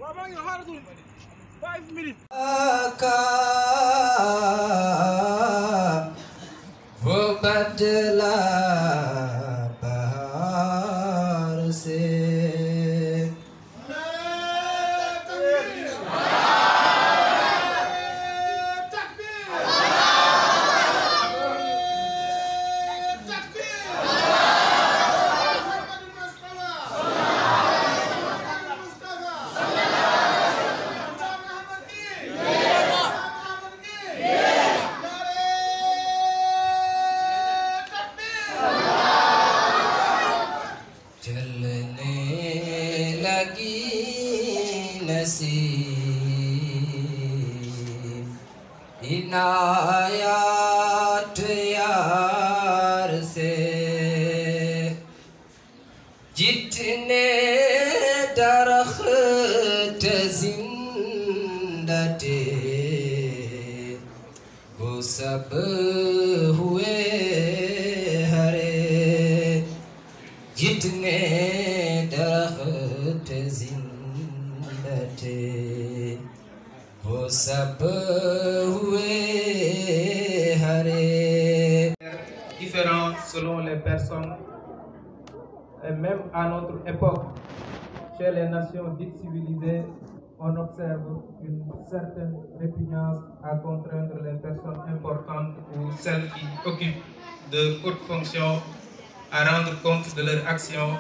5 minutes. वो बदला बहार से इनायत यार से जितने दरख्त जिंदा थे वो सब हुए हरे जितने दरख्त जिंदा थे वो सब हुए हरे। Différents selon les personnes et même à notre époque, chez les nations dites civilisées, on observe une certaine répugnance à contraindre les personnes importantes ou celles qui occupent de hautes fonctions à rendre compte de leurs actions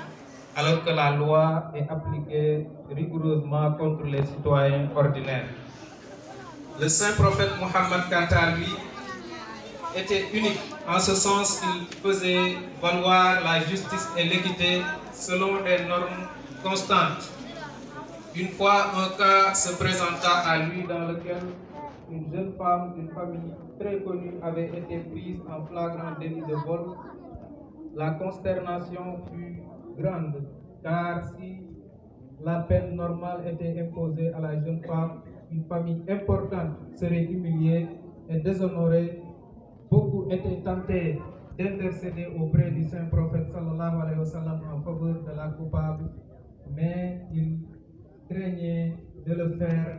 alors que la loi est appliquée rigoureusement contre les citoyens ordinaires. Le saint prophète Mohammed, quant à lui, était unique. En ce sens, il faisait valoir la justice et l'équité selon des normes constantes. Une fois, un cas se présenta à lui dans lequel une jeune femme d'une famille très connue avait été prise en flagrant délit de vol. La consternation fut grande, car si la peine normale était imposée à la jeune femme, une famille importante serait humiliée et déshonorée. Beaucoup étaient tentés d'intercéder auprès du saint prophète sallallahu alayhi wa sallam en faveur de la coupable, mais il craignait de le faire.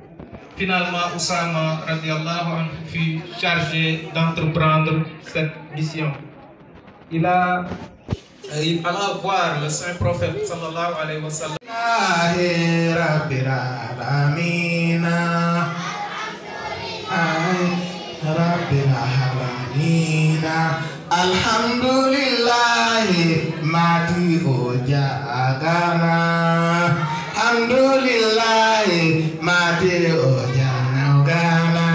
Finalement, Oussama radiallahu anhu fut chargé d'entreprendre cette mission. Il alla voir le saint prophète sallallahu alayhi wa sallam. Alhamdulillah mati oja agama. Alhamdulillah mati oja naugana.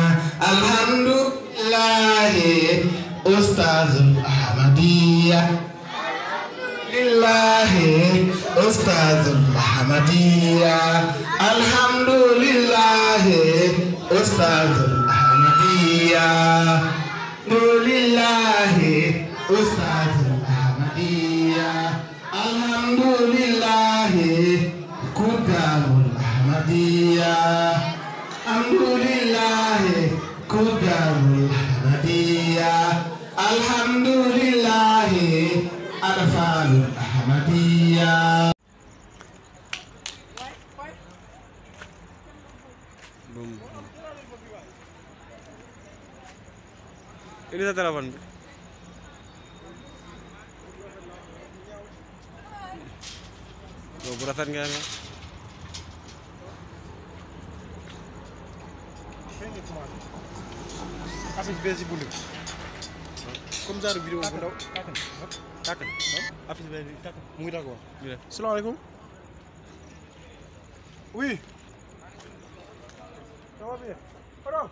Alhamdulillah Ustazul Ahmadiyah. Lillahi Ustazul Ahmadiyah. Alhamdulillah Ustazul Ahmadiyah. Alhamdulillahi Ustazul Ahmadiyah. Alhamdulillahi Kudarul Ahmadiyah. Alhamdulillahi Kudarul Ahmadiyah. Alhamdulillahi Arfalul Ahmadiyah. Ini satu lawan. Beratan kan? Affiche bee si bulu. Comme genre vidéo bu ndaw. Tàkk na. Affiche bee tàkk mu ngi tàkk wax. Salaamaaleykum. Oui. Ça va bien. Pardon.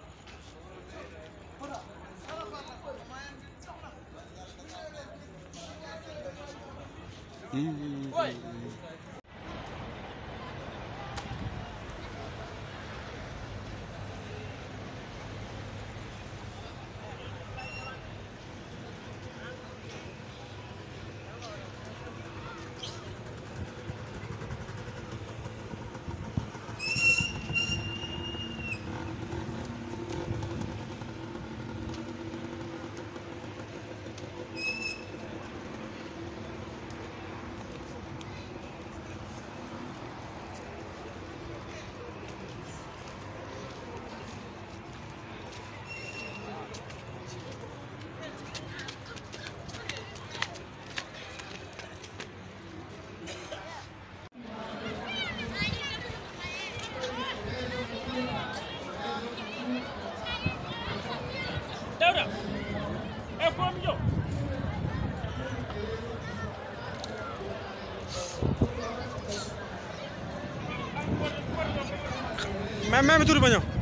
Même tuuti ba ñëw